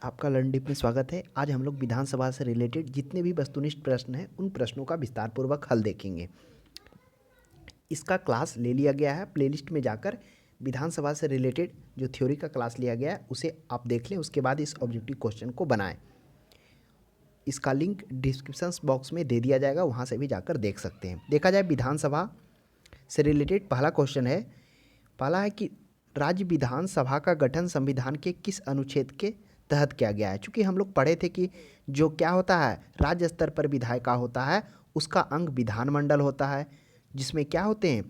आपका learn dip में स्वागत है। आज हम लोग विधानसभा से रिलेटेड जितने भी वस्तुनिष्ठ प्रश्न हैं उन प्रश्नों का विस्तारपूर्वक हल देखेंगे। इसका क्लास ले लिया गया है प्लेलिस्ट में जाकर। विधानसभा से रिलेटेड जो थ्योरी का क्लास लिया गया है उसे आप देख लें, उसके बाद इस ऑब्जेक्टिव क्वेश्चन को बनाएं। इसका लिंक डिस्क्रिप्शन बॉक्स में दे दिया जाएगा, वहाँ से भी जाकर देख सकते हैं। देखा जाए विधानसभा से रिलेटेड पहला क्वेश्चन है, पहला है कि राज्य विधानसभा का गठन संविधान के किस अनुच्छेद के तहत किया गया है। चूँकि हम लोग पढ़े थे कि जो क्या होता है राज्य स्तर पर विधायिका होता है उसका अंग विधानमंडल होता है, जिसमें क्या होते हैं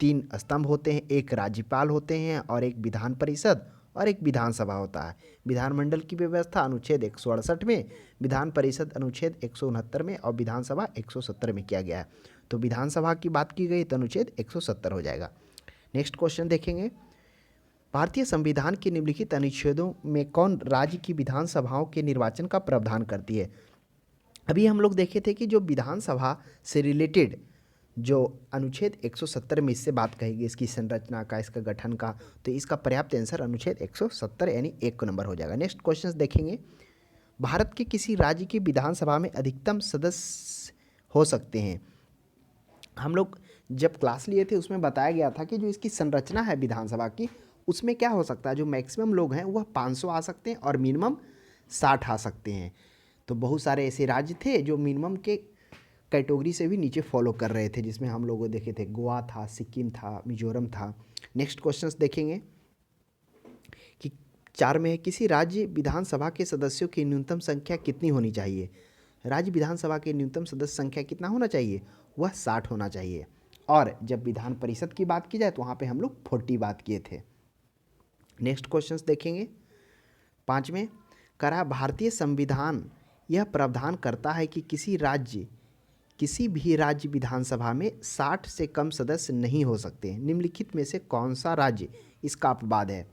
3 स्तंभ होते हैं, एक राज्यपाल होते हैं और एक विधान परिषद और एक विधानसभा होता है। विधानमंडल की व्यवस्था अनुच्छेद 168 में, विधान परिषद अनुच्छेद 169 में और विधानसभा 170 में किया गया है। तो विधानसभा की बात की गई तो अनुच्छेद 170 हो जाएगा। नेक्स्ट क्वेश्चन देखेंगे, भारतीय संविधान के निम्नलिखित अनुच्छेदों में कौन राज्य की विधानसभाओं के निर्वाचन का प्रावधान करती है। अभी हम लोग देखे थे कि जो विधानसभा से रिलेटेड जो अनुच्छेद 170 में इससे बात कही गई, इसकी संरचना का, इसका गठन का, तो इसका पर्याप्त आंसर अनुच्छेद 170 यानी 1 को नंबर हो जाएगा। नेक्स्ट क्वेश्चन देखेंगे, भारत के किसी राज्य की विधानसभा में अधिकतम सदस्य हो सकते हैं। हम लोग जब क्लास लिए थे उसमें बताया गया था कि जो इसकी संरचना है विधानसभा की, उसमें क्या हो सकता है, जो मैक्सिमम लोग हैं वह 500 आ सकते हैं और मिनिमम 60 आ सकते हैं। तो बहुत सारे ऐसे राज्य थे जो मिनिमम के कैटेगरी से भी नीचे फॉलो कर रहे थे, जिसमें हम लोग देखे थे गोवा था, सिक्किम था, मिजोरम था। नेक्स्ट क्वेश्चन देखेंगे कि 4 में किसी राज्य विधानसभा के सदस्यों की न्यूनतम संख्या कितनी होनी चाहिए। राज्य विधानसभा के न्यूनतम सदस्य संख्या कितना होना चाहिए, वह 60 होना चाहिए। और जब विधान परिषद की बात की जाए तो वहाँ पे हम लोग 40 बात किए थे। नेक्स्ट क्वेश्चन देखेंगे, 5 में करा भारतीय संविधान यह प्रावधान करता है कि किसी भी राज्य विधानसभा में 60 से कम सदस्य नहीं हो सकते। निम्नलिखित में से कौन सा राज्य इसका अपवाद है।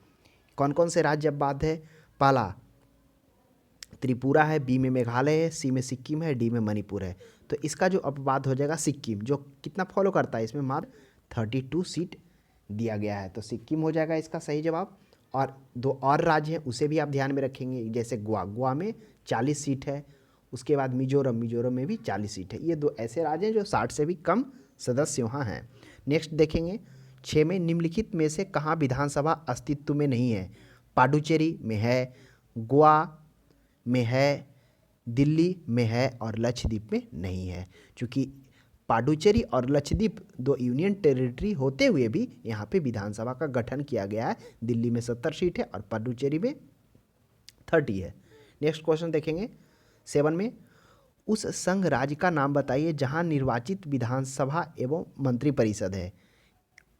कौन कौन से राज्य अपवाद है, पहला त्रिपुरा है, बी में मेघालय है, सी में सिक्किम है, डी में मणिपुर है। तो इसका जो अपवाद हो जाएगा सिक्किम, जो कितना फॉलो करता है, इसमें मात्र 32 सीट दिया गया है, तो सिक्किम हो जाएगा इसका सही जवाब। और 2 और राज्य हैं उसे भी आप ध्यान में रखेंगे, जैसे गोवा में 40 सीट है, उसके बाद मिजोरम में भी 40 सीट है। ये 2 ऐसे राज्य हैं जो 60 से भी कम सदस्य वहाँ हैं। नेक्स्ट देखेंगे, 6 में निम्नलिखित में से कहाँ विधानसभा अस्तित्व में नहीं है। पांडुचेरी में है, गोवा में है, दिल्ली में है और लक्षद्वीप में नहीं है। चूँकि पांडुचेरी और लक्षद्वीप 2 यूनियन टेरिटरी होते हुए भी यहाँ पे विधानसभा का गठन किया गया है। दिल्ली में 70 सीट है और पांडुचेरी में 30 है। नेक्स्ट क्वेश्चन देखेंगे, 7 में उस संघ राज्य का नाम बताइए जहाँ निर्वाचित विधानसभा एवं मंत्रिपरिषद है।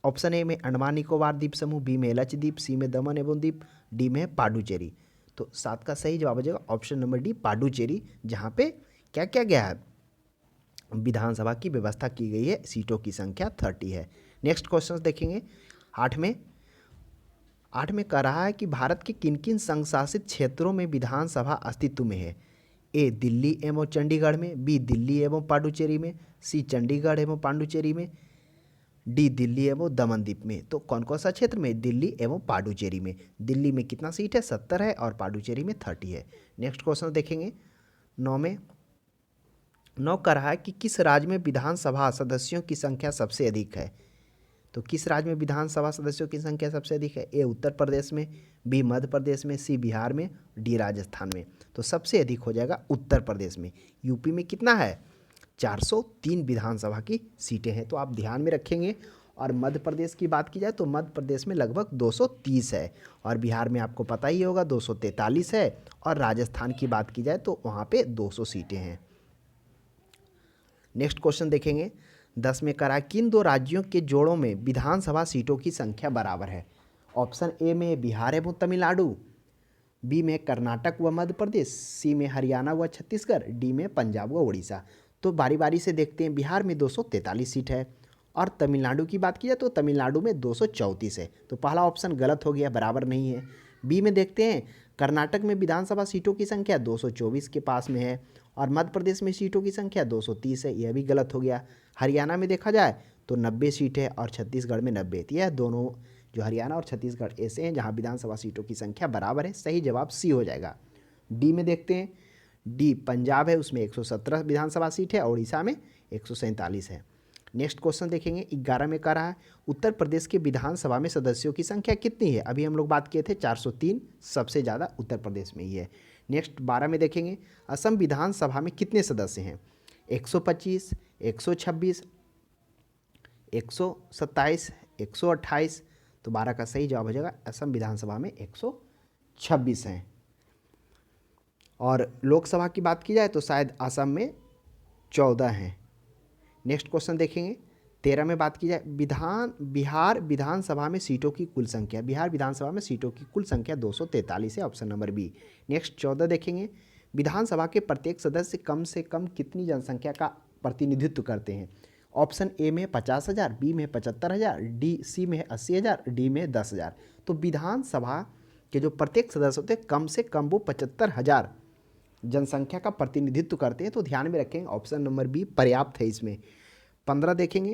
ऑप्शन ए में अंडमान निकोबार द्वीप समूह, बी में लक्षद्वीप, सी में दमन एवं दीप, डी में पांडुचेरी। तो 7 का सही जवाब हो जाएगा ऑप्शन नंबर डी पांडुचेरी, जहाँ पे क्या क्या गया है, विधानसभा की व्यवस्था की गई है, सीटों की संख्या 30 है। नेक्स्ट क्वेश्चन देखेंगे, 8 में कह रहा है कि भारत के किन किन संघ शासित क्षेत्रों में विधानसभा अस्तित्व में है। ए दिल्ली एवं चंडीगढ़ में, बी दिल्ली एवं पांडुचेरी में, सी चंडीगढ़ एवं पांडुचेरी में, डी दिल्ली एवं दमन द्वीप में। तो कौन कौन सा क्षेत्र में, दिल्ली एवं पांडुचेरी में। दिल्ली में कितना सीट है, 70 है और पांडुचेरी में 30 है। नेक्स्ट क्वेश्चन देखेंगे, 9 कर रहा है कि किस राज्य में विधानसभा सदस्यों की संख्या सबसे अधिक है। तो किस राज्य में विधानसभा सदस्यों की संख्या सबसे अधिक है। ए उत्तर प्रदेश में, बी मध्य प्रदेश में, सी बिहार में, डी राजस्थान में। तो सबसे अधिक हो जाएगा उत्तर प्रदेश में। यूपी में कितना है, 403 विधानसभा की सीटें हैं, तो आप ध्यान में रखेंगे। और मध्य प्रदेश की बात की जाए तो मध्य प्रदेश में लगभग 230 है और बिहार में आपको पता ही होगा 243 है और राजस्थान की बात की जाए तो वहाँ पे 200 सीटें हैं। नेक्स्ट क्वेश्चन देखेंगे, 10 में करा किन 2 राज्यों के जोड़ों में विधानसभा सीटों की संख्या बराबर है। ऑप्शन ए में बिहार एवं तमिलनाडु, बी में कर्नाटक व मध्य प्रदेश, सी में हरियाणा व छत्तीसगढ़, डी में पंजाब व उड़ीसा। तो बारी बारी से देखते हैं, बिहार में 243 सीट है और तमिलनाडु की बात की जाए तो तमिलनाडु में 234 है। तो पहला ऑप्शन गलत हो गया, बराबर नहीं है। बी में देखते हैं, कर्नाटक में विधानसभा सीटों की संख्या 224 के पास में है और मध्य प्रदेश में सीटों की संख्या 230 है, यह भी गलत हो गया। हरियाणा में देखा जाए तो 90 सीट है और छत्तीसगढ़ में 90। यह दोनों जो हरियाणा और छत्तीसगढ़ ऐसे हैं जहाँ विधानसभा सीटों की संख्या बराबर है। सही जवाब सी हो जाएगा। डी में देखते हैं, डी पंजाब है, उसमें 117 विधानसभा सीट है और उड़ीसा में 147 है। नेक्स्ट क्वेश्चन देखेंगे 11 में कह रहा है उत्तर प्रदेश के विधानसभा में सदस्यों की संख्या कितनी है। अभी हम लोग बात किए थे 403, सबसे ज़्यादा उत्तर प्रदेश में ही है। नेक्स्ट 12 में देखेंगे असम विधानसभा में कितने सदस्य हैं। 125, 126, 127, 128। तो 12 का सही जवाब हो जाएगा असम विधानसभा में 126 हैं। और लोकसभा की बात की जाए तो शायद असम में 14 हैं। नेक्स्ट क्वेश्चन देखेंगे 13 में बात की जाए बिहार विधानसभा में सीटों की कुल संख्या। बिहार विधानसभा में सीटों की कुल संख्या 243 है, ऑप्शन नंबर बी। नेक्स्ट 14 देखेंगे विधानसभा के प्रत्येक सदस्य कम से कम कितनी जनसंख्या का प्रतिनिधित्व करते हैं। ऑप्शन ए में 50,000, बी में 75,000, सी में 80,000, डी में 10,000। तो विधानसभा के जो प्रत्येक सदस्य होते हैं कम से कम वो 75,000 जनसंख्या का प्रतिनिधित्व करते हैं। तो ध्यान में रखेंगे ऑप्शन नंबर बी पर्याप्त है इसमें। 15 देखेंगे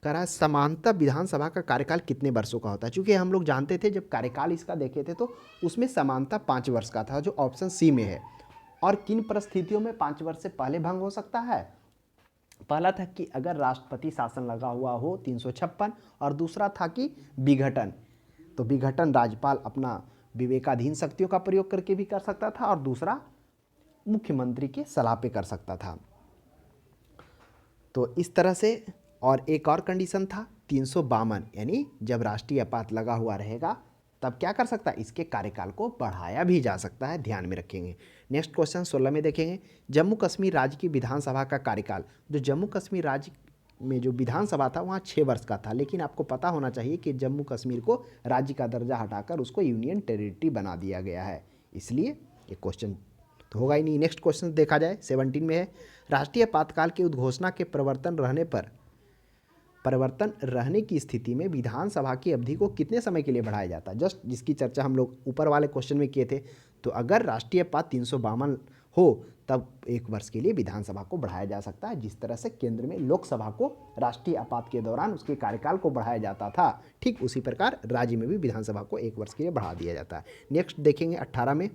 कह रहा है समानता विधानसभा का कार्यकाल कितने वर्षों का होता है। चूँकि हम लोग जानते थे जब कार्यकाल इसका देखे थे तो उसमें समानता 5 वर्ष का था, जो ऑप्शन सी में है। और किन परिस्थितियों में 5 वर्ष से पहले भंग हो सकता है। पहला था कि अगर राष्ट्रपति शासन लगा हुआ हो 356, और दूसरा था कि विघटन। तो विघटन राज्यपाल अपना विवेकाधीन शक्तियों का प्रयोग करके भी कर सकता था, और दूसरा मुख्यमंत्री के सलाह पे कर सकता था। तो इस तरह से, और एक और कंडीशन था 352, यानी जब राष्ट्रीय आपात लगा हुआ रहेगा तब क्या कर सकता है, इसके कार्यकाल को बढ़ाया भी जा सकता है, ध्यान में रखेंगे। नेक्स्ट क्वेश्चन 16 में देखेंगे जम्मू कश्मीर राज्य की विधानसभा का कार्यकाल। जो जम्मू कश्मीर राज्य में जो विधानसभा था वहाँ 6 वर्ष का था, लेकिन आपको पता होना चाहिए कि जम्मू कश्मीर को राज्य का दर्जा हटाकर उसको यूनियन टेरिटरी बना दिया गया है, इसलिए ये क्वेश्चन तो होगा ही नहीं। नेक्स्ट क्वेश्चन देखा जाए 17 में है राष्ट्रीय आपातकाल की उद्घोषणा के परिवर्तन रहने की स्थिति में विधानसभा की अवधि को कितने समय के लिए बढ़ाया जाता है। जस्ट जिसकी चर्चा हम लोग ऊपर वाले क्वेश्चन में किए थे। तो अगर राष्ट्रीय आपात 352 हो तब 1 वर्ष के लिए विधानसभा को बढ़ाया जा सकता है। जिस तरह से केंद्र में लोकसभा को राष्ट्रीय आपात के दौरान उसके कार्यकाल को बढ़ाया जाता था, ठीक उसी प्रकार राज्य में भी विधानसभा को 1 वर्ष के लिए बढ़ा दिया जाता है। नेक्स्ट देखेंगे 18 में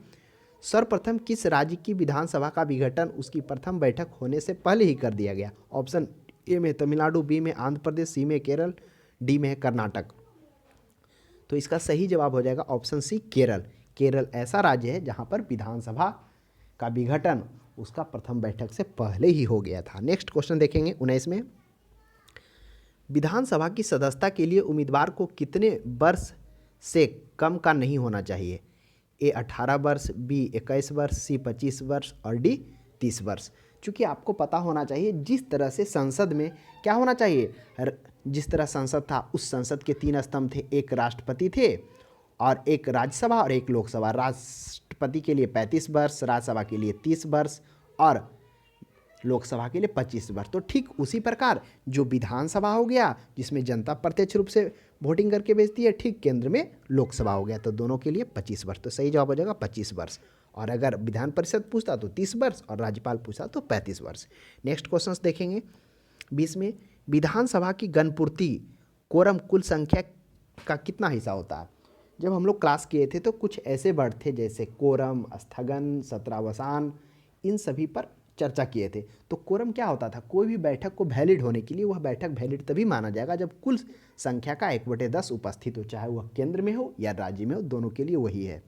सर्वप्रथम किस राज्य की विधानसभा का विघटन उसकी प्रथम बैठक होने से पहले ही कर दिया गया। ऑप्शन ए में तमिलनाडु, बी में आंध्र प्रदेश, सी में केरल, डी में है कर्नाटक। तो इसका सही जवाब हो जाएगा ऑप्शन सी केरल। केरल ऐसा राज्य है जहां पर विधानसभा का विघटन उसका प्रथम बैठक से पहले ही हो गया था। नेक्स्ट क्वेश्चन देखेंगे 19 में विधानसभा की सदस्यता के लिए उम्मीदवार को कितने वर्ष से कम का नहीं होना चाहिए। ए 18 वर्ष, बी 21 वर्ष, सी 25 वर्ष और डी 30 वर्ष। चूँकि आपको पता होना चाहिए जिस तरह से संसद में क्या होना चाहिए, जिस तरह संसद था उस संसद के 3 स्तंभ थे, एक राष्ट्रपति थे और एक राज्यसभा और एक लोकसभा। राष्ट्रपति के लिए 35 वर्ष, राज्यसभा के लिए 30 वर्ष और लोकसभा के लिए 25 वर्ष। तो ठीक उसी प्रकार जो विधानसभा हो गया जिसमें जनता प्रत्यक्ष रूप से वोटिंग करके भेजती है, ठीक केंद्र में लोकसभा हो गया, तो दोनों के लिए 25 वर्ष। तो सही जवाब हो जाएगा 25 वर्ष। और अगर विधान परिषद पूछता तो 30 वर्ष और राज्यपाल पूछता तो 35 वर्ष। नेक्स्ट क्वेश्चन देखेंगे 20 में विधानसभा की गणपूर्ति कोरम कुल संख्या का कितना हिस्सा होता है। जब हम लोग क्लास किए थे तो कुछ ऐसे वर्ड थे जैसे कोरम, स्थगन, सत्रावसान, इन सभी पर चर्चा किए थे। तो कोरम क्या होता था, कोई भी बैठक को वैलिड होने के लिए वह बैठक वैलिड तभी माना जाएगा जब कुल संख्या का 1/10 उपस्थित हो, चाहे वह केंद्र में हो या राज्य में हो, दोनों के लिए वही है।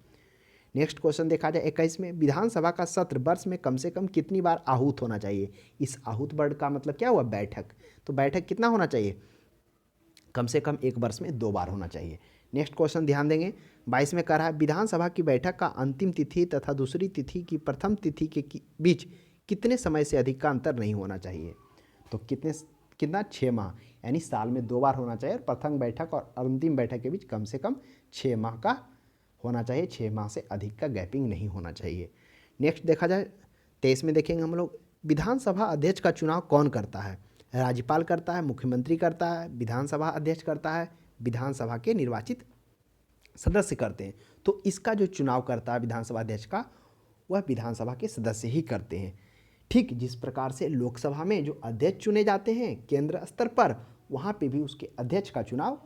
नेक्स्ट क्वेश्चन देखा जाए 21 में विधानसभा का सत्र वर्ष में कम से कम कितनी बार आहूत होना चाहिए। इस आहूत वर्ड का मतलब क्या हुआ, बैठक। तो बैठक कितना होना चाहिए, कम से कम 1 वर्ष में 2 बार होना चाहिए। नेक्स्ट क्वेश्चन ध्यान देंगे 22 में कह रहा है विधानसभा की बैठक का अंतिम तिथि तथा दूसरी तिथि की प्रथम तिथि के बीच कितने समय से अधिक का अंतर नहीं होना चाहिए। तो कितना 6 माह, यानी साल में 2 बार होना चाहिए और प्रथम बैठक और अंतिम बैठक के बीच कम से कम 6 माह का होना चाहिए, 6 माह से अधिक का गैपिंग नहीं होना चाहिए। नेक्स्ट देखा जाए 23 में देखेंगे हम लोग विधानसभा अध्यक्ष का चुनाव कौन करता है। राज्यपाल करता है, मुख्यमंत्री करता है, विधानसभा अध्यक्ष करता है, विधानसभा के निर्वाचित सदस्य करते हैं। तो इसका जो चुनाव करता है विधानसभा अध्यक्ष का, वह विधानसभा के सदस्य ही करते हैं। ठीक जिस प्रकार से लोकसभा में जो अध्यक्ष चुने जाते हैं केंद्र स्तर पर, वहाँ पे भी उसके अध्यक्ष का चुनाव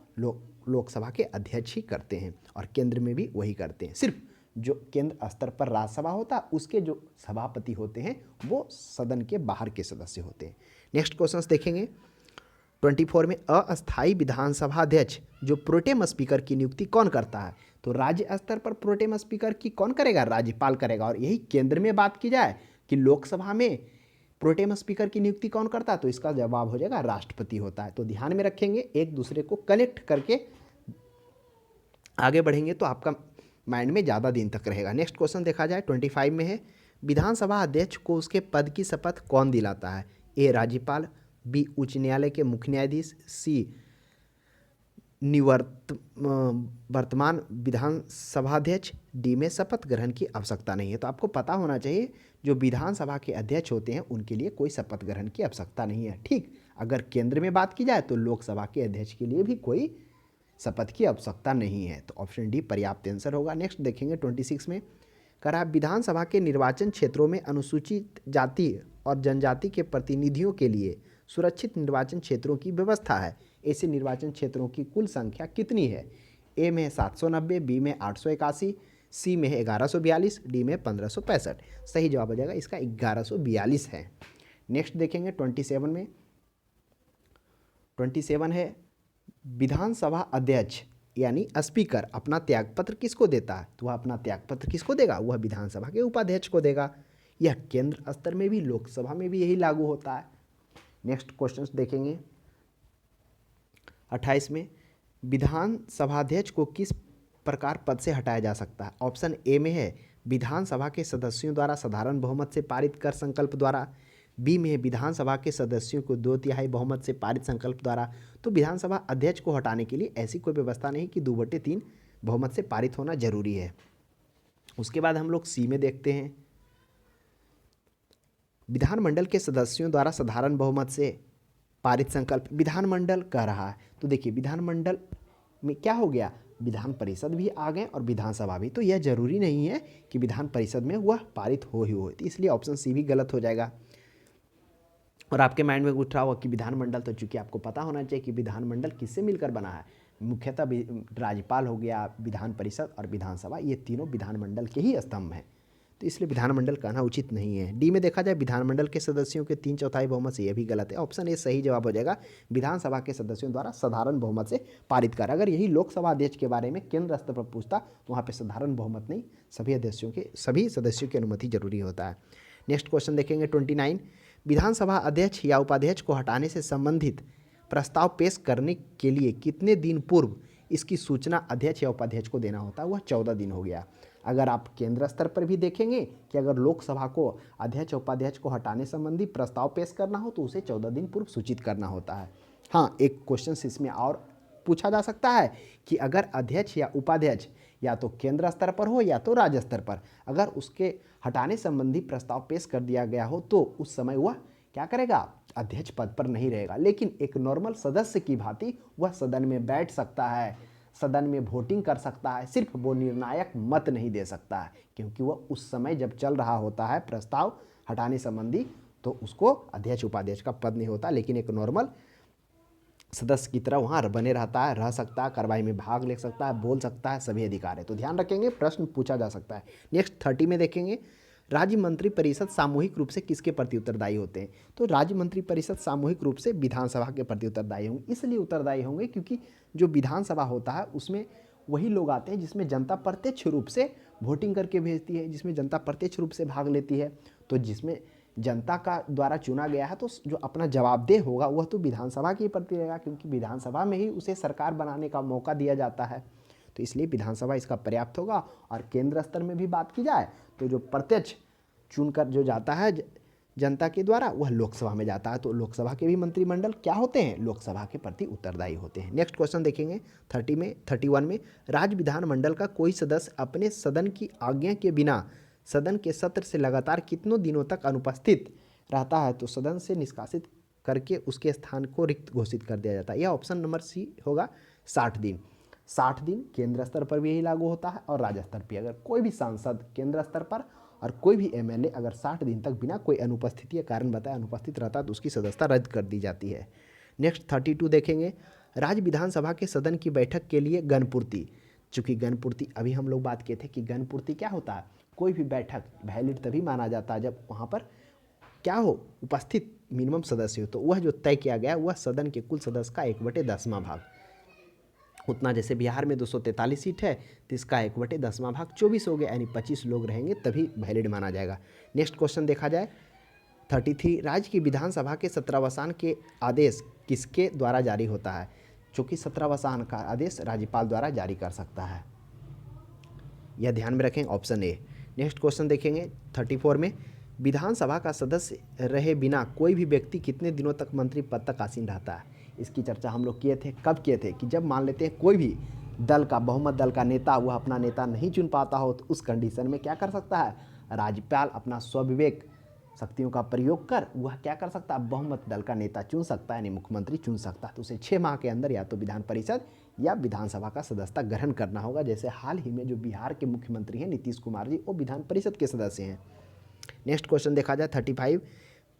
लोकसभा के अध्यक्ष ही करते हैं और केंद्र में भी वही करते हैं। सिर्फ जो केंद्र स्तर पर राज्यसभा होता है उसके जो सभापति होते हैं वो सदन के बाहर के सदस्य होते हैं। नेक्स्ट क्वेश्चन देखेंगे 24 में अस्थायी विधानसभा अध्यक्ष जो प्रोटेम स्पीकर की नियुक्ति कौन करता है? तो राज्य स्तर पर प्रोटेम स्पीकर की कौन करेगा? राज्यपाल करेगा। और यही केंद्र में बात की जाए कि लोकसभा में प्रोटेम स्पीकर की नियुक्ति कौन करता है, तो इसका जवाब हो जाएगा राष्ट्रपति होता है। तो ध्यान में रखेंगे, एक दूसरे को कनेक्ट करके आगे बढ़ेंगे तो आपका माइंड में ज़्यादा दिन तक रहेगा। नेक्स्ट क्वेश्चन देखा जाए 25 में है, विधानसभा अध्यक्ष को उसके पद की शपथ कौन दिलाता है? ए राज्यपाल, बी उच्च न्यायालय के मुख्य न्यायाधीश, सी वर्तमान विधानसभा अध्यक्ष, डी में शपथ ग्रहण की आवश्यकता नहीं है। तो आपको पता होना चाहिए जो विधानसभा के अध्यक्ष होते हैं उनके लिए कोई शपथ ग्रहण की आवश्यकता नहीं है। ठीक, अगर केंद्र में बात की जाए तो लोकसभा के अध्यक्ष के लिए भी कोई शपथ की आवश्यकता नहीं है। तो ऑप्शन डी पर्याप्त आंसर होगा। नेक्स्ट देखेंगे 26 में, करा विधानसभा के निर्वाचन क्षेत्रों में अनुसूचित जाति और जनजाति के प्रतिनिधियों के लिए सुरक्षित निर्वाचन क्षेत्रों की व्यवस्था है। ऐसे निर्वाचन क्षेत्रों की कुल संख्या कितनी है? ए में है 790, बी में 881, सी में है 1142, डी में 1565। सही जवाब हो जाएगा इसका 1142 है। नेक्स्ट देखेंगे 27 में, 27 है, विधानसभा अध्यक्ष यानी स्पीकर अपना त्यागपत्र किसको देता है? तो वह अपना त्यागपत्र किसको देगा? वह विधानसभा के उपाध्यक्ष को देगा। यह केंद्र स्तर में भी लोकसभा में भी यही लागू होता है। नेक्स्ट क्वेश्चन देखेंगे 28 में, विधानसभा अध्यक्ष को किस प्रकार पद से हटाया जा सकता है? ऑप्शन ए में है विधानसभा के सदस्यों द्वारा साधारण बहुमत से पारित कर संकल्प द्वारा, बी में है विधानसभा के सदस्यों को 2/3 बहुमत से पारित संकल्प द्वारा। तो विधानसभा अध्यक्ष को हटाने के लिए ऐसी कोई व्यवस्था नहीं कि 2/3 बहुमत से पारित होना जरूरी है। उसके बाद हम लोग सी में देखते हैं, विधानमंडल के सदस्यों द्वारा साधारण बहुमत से पारित संकल्प विधानमंडल कह रहा है। तो देखिए विधानमंडल में क्या हो गया, विधान परिषद भी आ गए और विधानसभा भी। तो यह जरूरी नहीं है कि विधान परिषद में वह पारित हो ही हो, तो इसलिए ऑप्शन सी भी गलत हो जाएगा। और आपके माइंड में उठ रहा होगा कि विधानमंडल, तो चूंकि आपको पता होना चाहिए कि विधानमंडल किससे मिलकर बना है, मुख्यतः राज्यपाल हो गया, विधान परिषद और विधानसभा, ये तीनों विधानमंडल के ही स्तंभ हैं। तो इसलिए विधानमंडल कहना उचित नहीं है। डी में देखा जाए विधानमंडल के सदस्यों के 3/4 बहुमत से, यह भी गलत है। ऑप्शन ए सही जवाब हो जाएगा, विधानसभा के सदस्यों द्वारा साधारण बहुमत से पारित कर। अगर यही लोकसभा अध्यक्ष के बारे में केंद्र स्तर पर पूछता तो वहाँ पे साधारण बहुमत नहीं, सभी सदस्यों की अनुमति जरूरी होता है। नेक्स्ट क्वेश्चन देखेंगे 29, विधानसभा अध्यक्ष या उपाध्यक्ष को हटाने से संबंधित प्रस्ताव पेश करने के लिए कितने दिन पूर्व इसकी सूचना अध्यक्ष या उपाध्यक्ष को देना होता है? वह 14 दिन हो गया। अगर आप केंद्र स्तर पर भी देखेंगे कि अगर लोकसभा को अध्यक्ष उपाध्यक्ष को हटाने संबंधी प्रस्ताव पेश करना हो तो उसे 14 दिन पूर्व सूचित करना होता है। हाँ, एक क्वेश्चन इसमें और पूछा जा सकता है कि अगर अध्यक्ष या उपाध्यक्ष या तो केंद्र स्तर पर हो या तो राज्य स्तर पर, अगर उसके हटाने संबंधी प्रस्ताव पेश कर दिया गया हो तो उस समय वह क्या करेगा, अध्यक्ष पद पर नहीं रहेगा, लेकिन एक नॉर्मल सदस्य की भांति वह सदन में बैठ सकता है, सदन में वोटिंग कर सकता है। सिर्फ वो निर्णायक मत नहीं दे सकता है, क्योंकि वह उस समय जब चल रहा होता है प्रस्ताव हटाने संबंधी तो उसको अध्यक्ष उपाध्यक्ष का पद नहीं होता, लेकिन एक नॉर्मल सदस्य की तरह वहाँ बने रहता है, रह सकता है, कार्रवाई में भाग ले सकता है, बोल सकता है, सभी अधिकार है। तो ध्यान रखेंगे, प्रश्न पूछा जा सकता है। नेक्स्ट 30 में देखेंगे, राज्य मंत्री परिषद सामूहिक रूप से किसके प्रति उत्तरदायी होते हैं? तो राज्य मंत्री परिषद सामूहिक रूप से विधानसभा के प्रति उत्तरदायी होंगे। इसलिए उत्तरदायी होंगे क्योंकि जो विधानसभा होता है उसमें वही लोग आते हैं जिसमें जनता प्रत्यक्ष रूप से वोटिंग करके भेजती है, जिसमें जनता प्रत्यक्ष रूप से भाग लेती है। तो जिसमें जनता का द्वारा चुना गया है तो जो अपना जवाबदेह होगा वह तो विधानसभा के प्रति रहेगा, क्योंकि विधानसभा में ही उसे सरकार बनाने का मौका दिया जाता है। तो इसलिए विधानसभा इसका पर्याप्त होगा। और केंद्र स्तर में भी बात की जाए तो जो प्रत्यक्ष चुनकर जो जाता है जनता के द्वारा वह लोकसभा में जाता है। तो लोकसभा के भी मंत्रिमंडल क्या होते हैं, लोकसभा के प्रति उत्तरदायी होते हैं। नेक्स्ट क्वेश्चन देखेंगे 31 में, राज्य विधानमंडल का कोई सदस्य अपने सदन की आज्ञा के बिना सदन के सत्र से लगातार कितनों दिनों तक अनुपस्थित रहता है? तो सदन से निष्कासित करके उसके स्थान को रिक्त घोषित कर दिया जाता है। यह ऑप्शन नंबर सी होगा, 60 दिन। 60 दिन केंद्र स्तर पर भी यही लागू होता है और राज्य स्तर पर। अगर कोई भी सांसद केंद्र स्तर पर और कोई भी एमएलए अगर 60 दिन तक बिना कोई अनुपस्थिति या कारण बताए अनुपस्थित रहता है तो उसकी सदस्यता रद्द कर दी जाती है। नेक्स्ट 32 देखेंगे, राज्य विधानसभा के सदन की बैठक के लिए गणपूर्ति, चूंकि गणपूर्ति अभी हम लोग बात किए थे कि गणपूर्ति क्या होता है, कोई भी बैठक वैलिड तभी माना जाता है जब वहाँ पर क्या हो, उपस्थित मिनिमम सदस्य हो। तो वह जो तय किया गया वह सदन के कुल सदस्य का 1/10वां भाग, उतना जैसे बिहार में 243 सीट है तो इसका 1/10वां भाग 24 हो गया, यानी 25 लोग रहेंगे तभी वैलिड माना जाएगा। नेक्स्ट क्वेश्चन देखा जाए 33, राज्य की विधानसभा के सत्रावसान के आदेश किसके द्वारा जारी होता है, चूँकि सत्रावसान का आदेश राज्यपाल द्वारा जारी कर सकता है, यह ध्यान में रखें, ऑप्शन ए। नेक्स्ट क्वेश्चन देखेंगे 34 में, विधानसभा का सदस्य रहे बिना कोई भी व्यक्ति कितने दिनों तक मंत्री पद तक आसीन रहता है। इसकी चर्चा हम लोग किए थे, कब किए थे, कि जब मान लेते हैं कोई भी दल का, बहुमत दल का नेता वह अपना नेता नहीं चुन पाता हो तो उस कंडीशन में क्या कर सकता है, राज्यपाल अपना स्वविवेक शक्तियों का प्रयोग कर वह क्या कर सकता है, बहुमत दल का नेता चुन सकता है, यानी मुख्यमंत्री चुन सकता है। तो उसे 6 माह के अंदर या तो विधान परिषद या विधानसभा का सदस्यता ग्रहण करना होगा। जैसे हाल ही में जो बिहार के मुख्यमंत्री हैं नीतीश कुमार जी, वो विधान परिषद के सदस्य हैं। नेक्स्ट क्वेश्चन देखा जाए 35,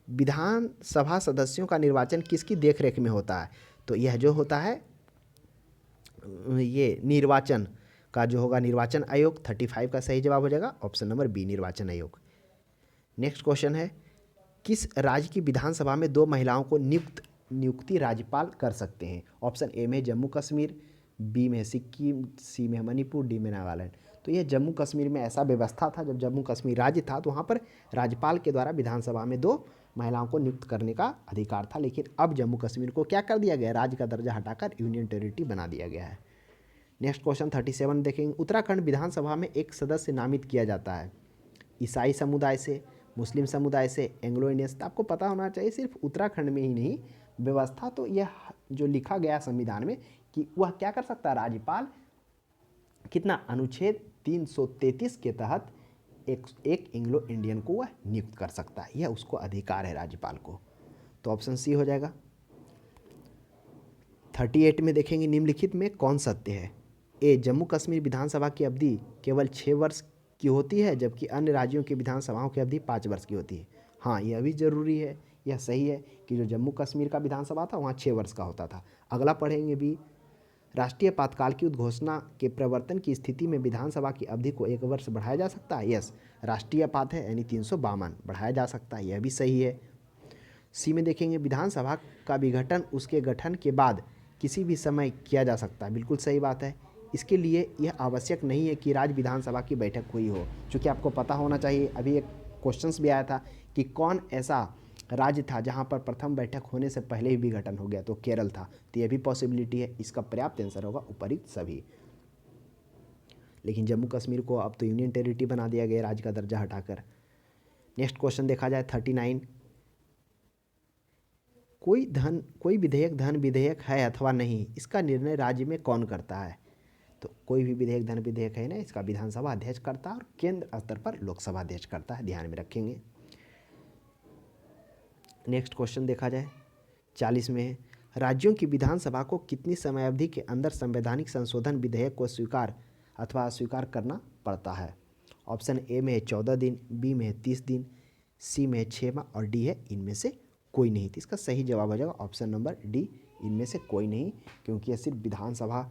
विधानसभा सदस्यों का निर्वाचन किसकी देखरेख में होता है, तो यह जो होता है ये निर्वाचन का जो होगा निर्वाचन आयोग। 35 का सही जवाब हो जाएगा ऑप्शन नंबर बी, निर्वाचन आयोग। नेक्स्ट क्वेश्चन है, किस राज्य की विधानसभा में 2 महिलाओं को नियुक्ति राज्यपाल कर सकते हैं। ऑप्शन ए में जम्मू कश्मीर, बी में सिक्किम, सी में मणिपुर, डी में नागालैंड। तो यह जम्मू कश्मीर में ऐसा व्यवस्था था, जब जम्मू कश्मीर राज्य था तो वहाँ पर राज्यपाल के द्वारा विधानसभा में 2 महिलाओं को नियुक्त करने का अधिकार था। लेकिन अब जम्मू कश्मीर को क्या कर दिया गया, राज्य का दर्जा हटाकर यूनियन टेरिटरी बना दिया गया है। नेक्स्ट क्वेश्चन 37 देखेंगे, उत्तराखंड विधानसभा में एक सदस्य नामित किया जाता है ईसाई समुदाय से, मुस्लिम समुदाय से, एंग्लो इंडियन से। आपको पता होना चाहिए सिर्फ उत्तराखंड में ही नहीं, व्यवस्था तो यह जो लिखा गया संविधान में कि वह क्या कर सकता है, राज्यपाल कितना, अनुच्छेद 333 के तहत एक एंग्लो इंडियन को वह नियुक्त कर सकता है, यह उसको अधिकार है राज्यपाल को। तो ऑप्शन सी हो जाएगा। 38 में देखेंगे, निम्नलिखित में कौन सत्य है। ए, जम्मू कश्मीर विधानसभा की अवधि केवल 6 वर्ष की होती है जबकि अन्य राज्यों की विधानसभाओं की अवधि 5 वर्ष की होती है। हाँ, यह भी जरूरी है, यह सही है कि जो जम्मू कश्मीर का विधानसभा था वहाँ 6 वर्ष का होता था। अगला पढ़ेंगे भी, राष्ट्रीय आपातकाल की उद्घोषणा के प्रवर्तन की स्थिति में विधानसभा की अवधि को 1 वर्ष बढ़ाया जा सकता है। यस, राष्ट्रीय आपात है यानी 352 बढ़ाया जा सकता है, यह भी सही है। सी में देखेंगे, विधानसभा का विघटन उसके गठन के बाद किसी भी समय किया जा सकता है, बिल्कुल सही बात है। इसके लिए यह आवश्यक नहीं है कि राज्य विधानसभा की बैठक हुई हो, क्योंकि आपको पता होना चाहिए, अभी एक क्वेश्चंस भी आया था कि कौन ऐसा राज्य था जहां पर प्रथम बैठक होने से पहले ही विघटन हो गया, तो केरल था। तो यह भी पॉसिबिलिटी है, इसका पर्याप्त आंसर होगा उपरिक्त सभी। लेकिन जम्मू कश्मीर को अब तो यूनियन टेरिटरी बना दिया गया राज्य का दर्जा हटाकर। नेक्स्ट क्वेश्चन देखा जाए 39, कोई विधेयक धन विधेयक है अथवा नहीं, इसका निर्णय राज्य में कौन करता है। तो कोई भी विधेयक धन विधेयक है ना, इसका विधानसभा अध्यक्ष करता है और केंद्र स्तर पर लोकसभा अध्यक्ष करता है, ध्यान में रखेंगे। नेक्स्ट क्वेश्चन देखा जाए 40 में, राज्यों की विधानसभा को कितनी समयावधि के अंदर संवैधानिक संशोधन विधेयक को स्वीकार अथवा अस्वीकार करना पड़ता है। ऑप्शन ए में 14 दिन, बी में 30 दिन, सी में 6 माह और डी है इनमें से कोई नहीं। तो इसका सही जवाब हो जाएगा ऑप्शन नंबर डी, इनमें से कोई नहीं, क्योंकि यह सिर्फ विधानसभा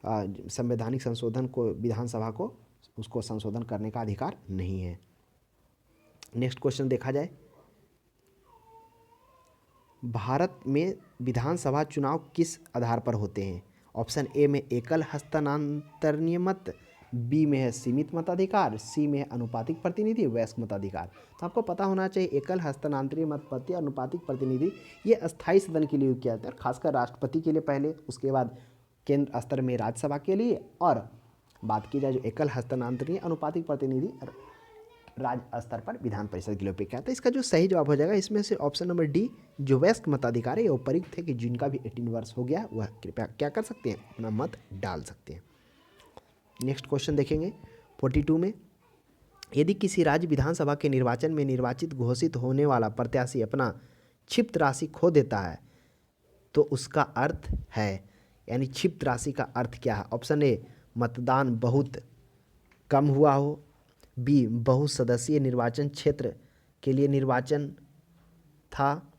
संवैधानिक संशोधन को, विधानसभा को उसको संशोधन करने का अधिकार नहीं है। नेक्स्ट क्वेश्चन देखा जाए, भारत में विधानसभा चुनाव किस आधार पर होते हैं। ऑप्शन ए में एकल हस्तांतरणीय मत, बी में है सीमित मताधिकार, सी में है अनुपातिक प्रतिनिधि, वयस्क मताधिकार। तो आपको पता होना चाहिए एकल हस्तांतरणीय मत पत्र, अनुपातिक प्रतिनिधि ये अस्थायी सदन के लिए किया जाता है, खासकर राष्ट्रपति के लिए पहले, उसके बाद केंद्र स्तर में राज्यसभा के लिए, और बात की जाए जो एकल हस्तांतरणीय अनुपातिक प्रतिनिधि राज्य स्तर पर विधान परिषद के लिए उपयोग किया था। इसका जो सही जवाब हो जाएगा इसमें से ऑप्शन नंबर डी, जो वयस्क मताधिकार है ये उपयुक्त है कि जिनका भी 18 वर्ष हो गया वह कृपया क्या कर सकते हैं, अपना मत डाल सकते हैं। नेक्स्ट क्वेश्चन देखेंगे 42 में, यदि किसी राज्य विधानसभा के निर्वाचन में निर्वाचित घोषित होने वाला प्रत्याशी अपना क्षिप्त राशि खो देता है तो उसका अर्थ है, यानी क्षिप्त राशि का अर्थ क्या है। ऑप्शन ए, मतदान बहुत कम हुआ हो, बी, बहुसदस्यीय निर्वाचन क्षेत्र के लिए निर्वाचन था,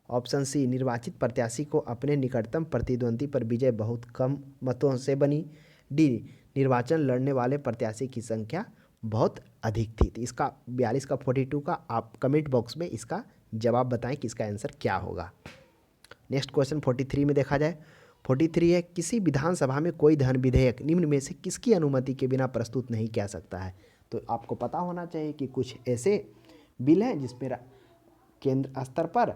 ऑप्शन सी, निर्वाचित प्रत्याशी को अपने निकटतम प्रतिद्वंदी पर विजय बहुत कम मतों से बनी। डी, निर्वाचन लड़ने वाले प्रत्याशी की संख्या बहुत अधिक थी। तो इसका 42 का 42 का आप कमेंट बॉक्स में इसका जवाब बताएं कि इसका आंसर क्या होगा। नेक्स्ट क्वेश्चन 43 में देखा जाए। 43 है, किसी विधानसभा में कोई धन विधेयक निम्न में से किसकी अनुमति के बिना प्रस्तुत नहीं किया सकता है। तो आपको पता होना चाहिए कि कुछ ऐसे बिल हैं जिसमें केंद्र स्तर पर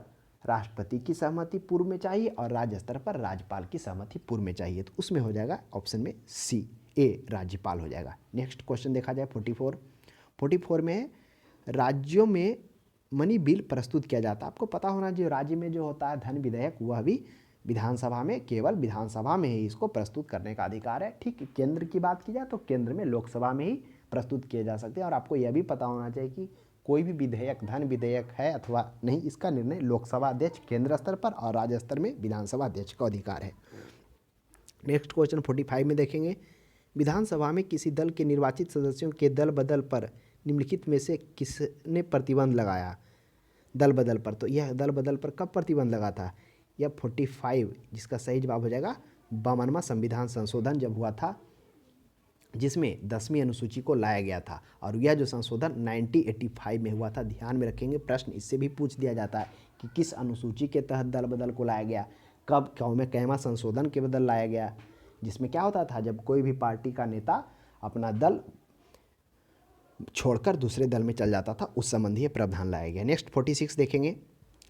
राष्ट्रपति की सहमति पूर्व में चाहिए और राज्य स्तर पर राज्यपाल की सहमति पूर्व में चाहिए। तो उसमें हो जाएगा ऑप्शन में सी, ए, राज्यपाल हो जाएगा। नेक्स्ट क्वेश्चन देखा जाए 44 में है, राज्यों में मनी बिल प्रस्तुत किया जाता है। आपको पता होना जो राज्य में जो होता है धन विधेयक वह भी विधानसभा में, केवल विधानसभा में ही इसको प्रस्तुत करने का अधिकार है। ठीक, केंद्र की बात की जाए तो केंद्र में लोकसभा में ही प्रस्तुत किए जा सकते हैं। और आपको यह भी पता होना चाहिए कि कोई भी विधेयक धन विधेयक है अथवा नहीं, इसका निर्णय लोकसभा अध्यक्ष केंद्र स्तर पर और राज्य स्तर में विधानसभा अध्यक्ष का अधिकार है। नेक्स्ट क्वेश्चन 45 में देखेंगे, विधानसभा में किसी दल के निर्वाचित सदस्यों के दल बदल पर निम्नलिखित में से किसने प्रतिबंध लगाया। दल बदल पर, तो यह दल बदल पर कब प्रतिबंध लगा था। यह 45 जिसका सही जवाब हो जाएगा 52वां संविधान संशोधन जब हुआ था, जिसमें 10वीं अनुसूची को लाया गया था। और यह जो संशोधन 1985 में हुआ था। ध्यान में रखेंगे, प्रश्न इससे भी पूछ दिया जाता है कि किस अनुसूची के तहत दल बदल को लाया गया, कब, क्यों में, कैमा संशोधन के बदल लाया गया। जिसमें क्या होता था, जब कोई भी पार्टी का नेता अपना दल छोड़कर दूसरे दल में चल जाता था, उस संबंधी प्रावधान लाया गया। नेक्स्ट 46 देखेंगे,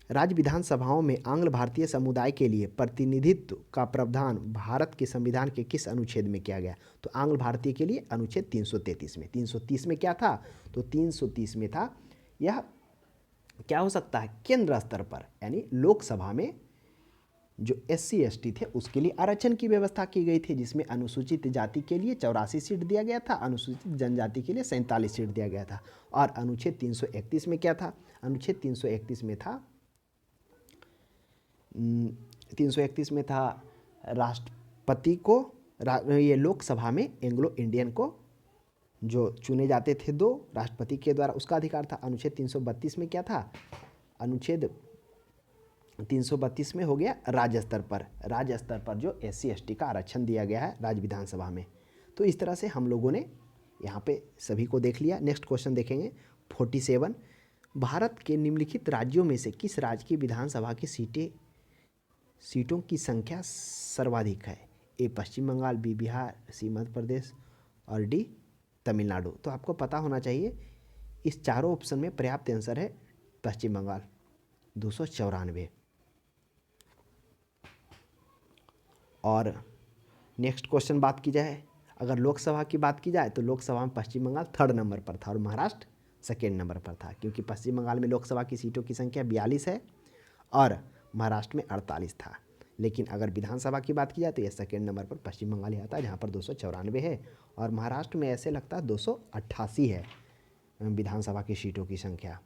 राज्य विधानसभाओं में आंग्ल भारतीय समुदाय के लिए प्रतिनिधित्व का प्रावधान भारत के संविधान के किस अनुच्छेद में किया गया। तो आंग्ल भारतीय के लिए अनुच्छेद 333 में। 330 में क्या था, तो 330 में था, यह क्या हो सकता है, केंद्र स्तर पर यानी लोकसभा में जो SC ST थे उसके लिए आरक्षण की व्यवस्था की गई थी, जिसमें अनुसूचित जाति के लिए 84 सीट दिया गया था, अनुसूचित जनजाति के लिए 47 सीट दिया गया था। और अनुच्छेद 331 में क्या था, अनुच्छेद 331 में था 331 में था राष्ट्रपति को, ये लोकसभा में एंग्लो इंडियन को जो चुने जाते थे 2 राष्ट्रपति के द्वारा, उसका अधिकार था। अनुच्छेद 332 में क्या था, अनुच्छेद 332 में हो गया राज्य स्तर पर जो SC ST का आरक्षण दिया गया है राज्य विधानसभा में। तो इस तरह से हम लोगों ने यहाँ पे सभी को देख लिया। नेक्स्ट क्वेश्चन देखेंगे 47, भारत के निम्नलिखित राज्यों में से किस राज्य की विधानसभा की सीटों की संख्या सर्वाधिक है। ए, पश्चिम बंगाल, बी, बिहार, सी, मध्य प्रदेश और डी, तमिलनाडु। तो आपको पता होना चाहिए इस चारों ऑप्शन में पर्याप्त आंसर है पश्चिम बंगाल 294। और नेक्स्ट क्वेश्चन बात की जाए, अगर लोकसभा की बात की जाए तो लोकसभा में पश्चिम बंगाल 3rd नंबर पर था और महाराष्ट्र 2nd नंबर पर था, क्योंकि पश्चिम बंगाल में लोकसभा की सीटों की संख्या 42 है और महाराष्ट्र में 48 था। लेकिन अगर विधानसभा की बात की जाए तो यह 2nd नंबर पर पश्चिम बंगाल ही आता है, जहाँ पर 294 है। और महाराष्ट्र में ऐसे लगता है 288 है विधानसभा की सीटों की संख्या।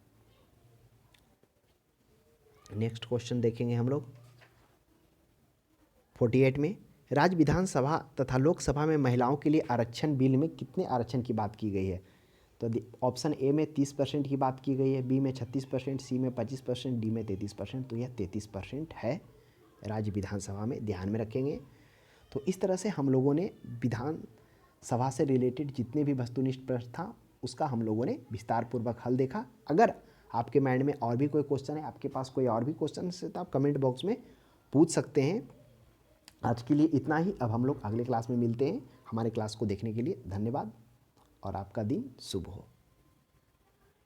नेक्स्ट क्वेश्चन देखेंगे हम लोग 48 में, राज्य विधानसभा तथा लोकसभा में महिलाओं के लिए आरक्षण बिल में कितने आरक्षण की बात की गई है। तो ऑप्शन ए में 30% की बात की गई है, बी में 36%, सी में 25%, डी में 33%। तो यह 33% है राज्य विधानसभा में, ध्यान में रखेंगे। तो इस तरह से हम लोगों ने विधानसभा से रिलेटेड जितने भी वस्तुनिष्ठ प्रश्न था उसका हम लोगों ने विस्तार पूर्वक हल देखा। अगर आपके माइंड में और भी कोई क्वेश्चन है, आपके पास कोई और भी क्वेश्चन है, तो आप कमेंट बॉक्स में पूछ सकते हैं। आज के लिए इतना ही। अब हम लोग अगले क्लास में मिलते हैं। हमारे क्लास को देखने के लिए धन्यवाद और आपका दिन शुभ हो।